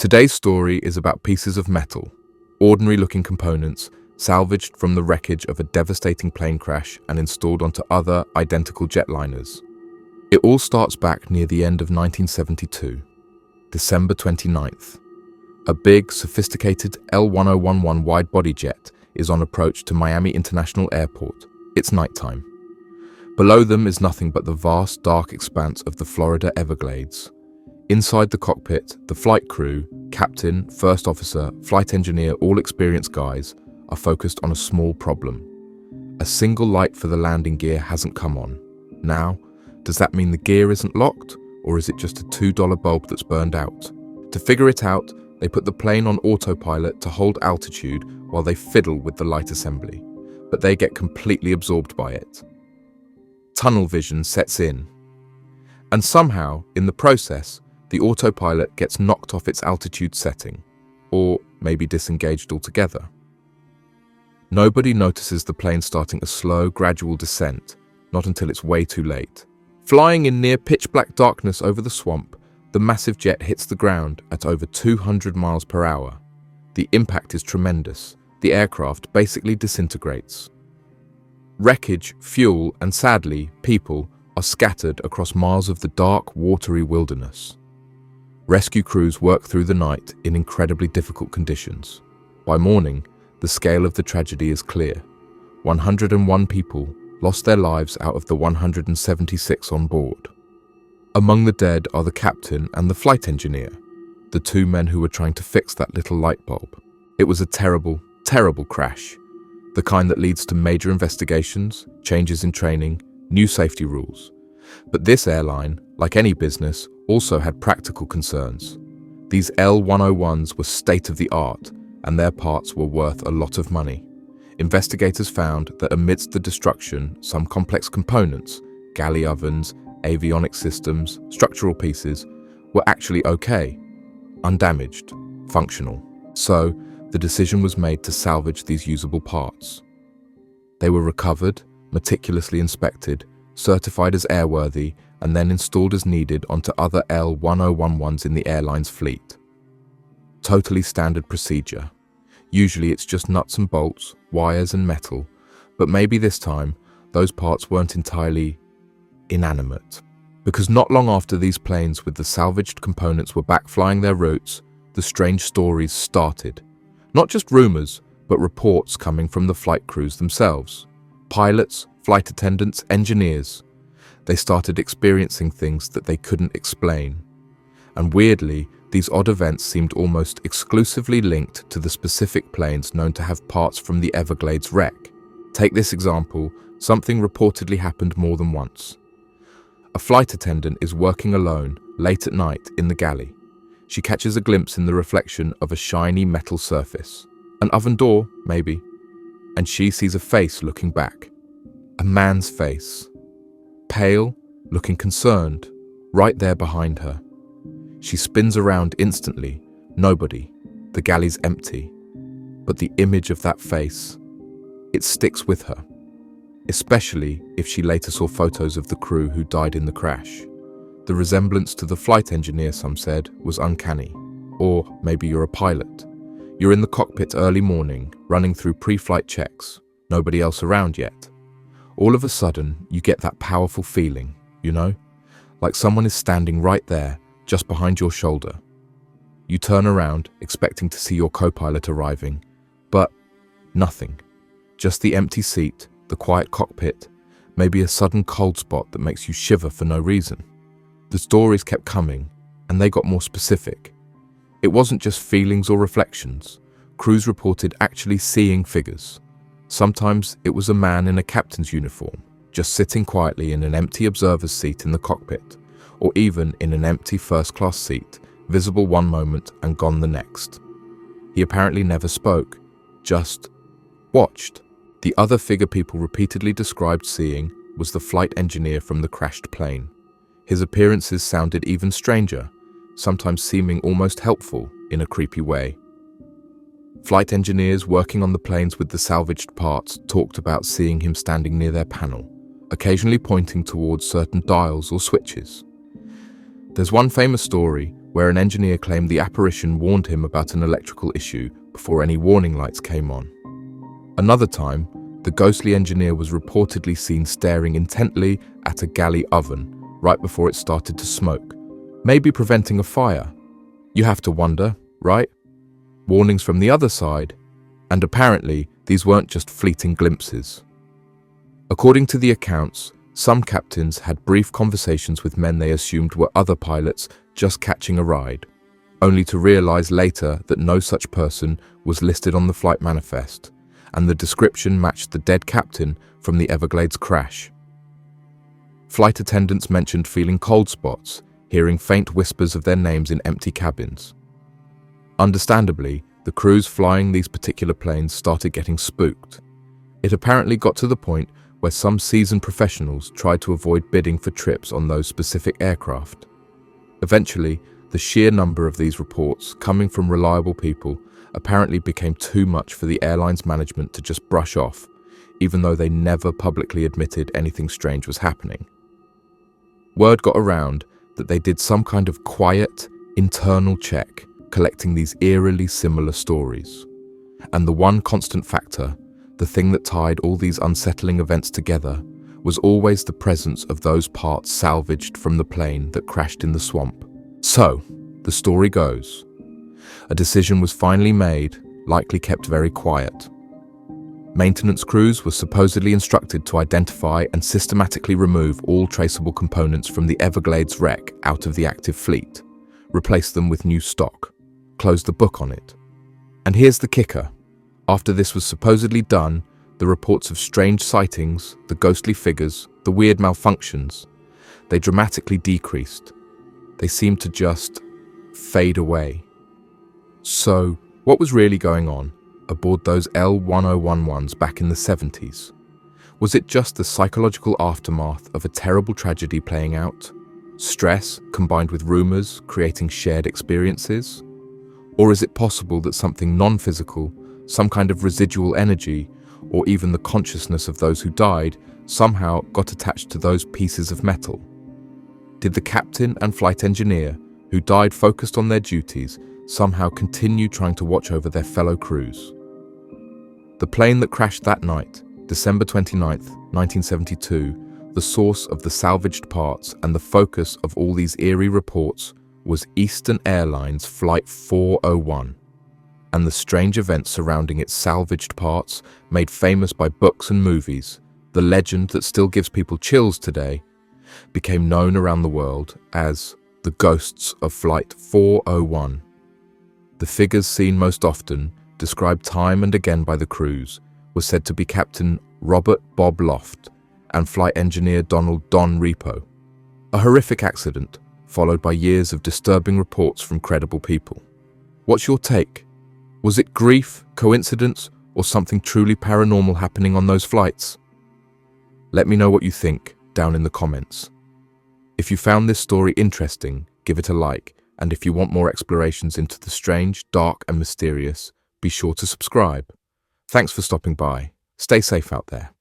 Today's story is about pieces of metal, ordinary-looking components salvaged from the wreckage of a devastating plane crash and installed onto other identical jetliners. It all starts back near the end of 1972, December 29th. A big, sophisticated L-1011 wide-body jet is on approach to Miami International Airport. It's nighttime. Below them is nothing but the vast, dark expanse of the Florida Everglades. Inside the cockpit, the flight crew, captain, first officer, flight engineer, all experienced guys, are focused on a small problem. A single light for the landing gear hasn't come on. Now, does that mean the gear isn't locked, or is it just a $2 bulb that's burned out? To figure it out, they put the plane on autopilot to hold altitude while they fiddle with the light assembly, but they get completely absorbed by it. Tunnel vision sets in. And somehow, in the process, the autopilot gets knocked off its altitude setting, or maybe disengaged altogether. Nobody notices the plane starting a slow, gradual descent, not until it's way too late. Flying in near pitch-black darkness over the swamp, the massive jet hits the ground at over 200 miles per hour. The impact is tremendous. The aircraft basically disintegrates. Wreckage, fuel, and sadly, people are scattered across miles of the dark, watery wilderness. Rescue crews work through the night in incredibly difficult conditions. By morning, the scale of the tragedy is clear. 101 people lost their lives out of the 176 on board. Among the dead are the captain and the flight engineer, the two men who were trying to fix that little light bulb. It was a terrible, terrible crash, the kind that leads to major investigations, changes in training, new safety rules. But this airline, like any business, also had practical concerns. These L-101s were state-of-the-art, and their parts were worth a lot of money. Investigators found that amidst the destruction, some complex components, galley ovens, avionics systems, structural pieces, were actually okay, undamaged, functional. So, the decision was made to salvage these usable parts. They were recovered, meticulously inspected, certified as airworthy, and then installed as needed onto other L-1011s in the airline's fleet. Totally standard procedure. Usually it's just nuts and bolts, wires and metal, but maybe this time those parts weren't entirely inanimate. Because not long after these planes with the salvaged components were back flying their routes, the strange stories started. Not just rumors, but reports coming from the flight crews themselves. Pilots, flight attendants, engineers. They started experiencing things that they couldn't explain. And weirdly, these odd events seemed almost exclusively linked to the specific planes known to have parts from the Everglades wreck. Take this example, something reportedly happened more than once. A flight attendant is working alone, late at night, in the galley. She catches a glimpse in the reflection of a shiny metal surface. An oven door, maybe. And she sees a face looking back. A man's face. Pale, looking concerned, right there behind her. She spins around instantly. Nobody. The galley's empty. But the image of that face, it sticks with her. Especially if she later saw photos of the crew who died in the crash. The resemblance to the flight engineer, some said, was uncanny. Or maybe you're a pilot. You're in the cockpit early morning, running through pre-flight checks. Nobody else around yet. All of a sudden, you get that powerful feeling, you know? Like someone is standing right there, just behind your shoulder. You turn around, expecting to see your co-pilot arriving, but nothing. Just the empty seat, the quiet cockpit, maybe a sudden cold spot that makes you shiver for no reason. The stories kept coming, and they got more specific. It wasn't just feelings or reflections. Crews reported actually seeing figures. Sometimes it was a man in a captain's uniform, just sitting quietly in an empty observer's seat in the cockpit, or even in an empty first-class seat, visible one moment and gone the next. He apparently never spoke, just watched. The other figure people repeatedly described seeing was the flight engineer from the crashed plane. His appearances sounded even stranger, sometimes seeming almost helpful in a creepy way. Flight engineers working on the planes with the salvaged parts talked about seeing him standing near their panel, occasionally pointing towards certain dials or switches. There's one famous story where an engineer claimed the apparition warned him about an electrical issue before any warning lights came on. Another time, the ghostly engineer was reportedly seen staring intently at a galley oven right before it started to smoke, maybe preventing a fire. You have to wonder, right? Warnings from the other side, and apparently these weren't just fleeting glimpses. According to the accounts, some captains had brief conversations with men they assumed were other pilots just catching a ride, only to realize later that no such person was listed on the flight manifest, and the description matched the dead captain from the Everglades crash. Flight attendants mentioned feeling cold spots, hearing faint whispers of their names in empty cabins. Understandably, the crews flying these particular planes started getting spooked. It apparently got to the point where some seasoned professionals tried to avoid bidding for trips on those specific aircraft. Eventually, the sheer number of these reports coming from reliable people apparently became too much for the airline's management to just brush off, even though they never publicly admitted anything strange was happening. Word got around that they did some kind of quiet, internal check, collecting these eerily similar stories. And the one constant factor, the thing that tied all these unsettling events together, was always the presence of those parts salvaged from the plane that crashed in the swamp. So, the story goes, a decision was finally made, likely kept very quiet. Maintenance crews were supposedly instructed to identify and systematically remove all traceable components from the Everglades wreck out of the active fleet, replace them with new stock, close the book on it. And here's the kicker. After this was supposedly done, the reports of strange sightings, the ghostly figures, the weird malfunctions, they dramatically decreased. They seemed to just fade away. So, what was really going on aboard those L-1011s back in the 70s? Was it just the psychological aftermath of a terrible tragedy playing out? Stress combined with rumors creating shared experiences? Or is it possible that something non-physical, some kind of residual energy, or even the consciousness of those who died, somehow got attached to those pieces of metal? Did the captain and flight engineer, who died focused on their duties, somehow continue trying to watch over their fellow crews? The plane that crashed that night, December 29th, 1972, the source of the salvaged parts and the focus of all these eerie reports was Eastern Airlines Flight 401. And the strange events surrounding its salvaged parts, made famous by books and movies, the legend that still gives people chills today, became known around the world as the ghosts of Flight 401. The figures seen most often, described time and again by the crews, were said to be Captain Robert Bob Loft and flight engineer Donald Don Repo. A horrific accident, followed by years of disturbing reports from credible people. What's your take? Was it grief, coincidence, or something truly paranormal happening on those flights? Let me know what you think down in the comments. If you found this story interesting, give it a like, and if you want more explorations into the strange, dark, and mysterious, be sure to subscribe. Thanks for stopping by. Stay safe out there.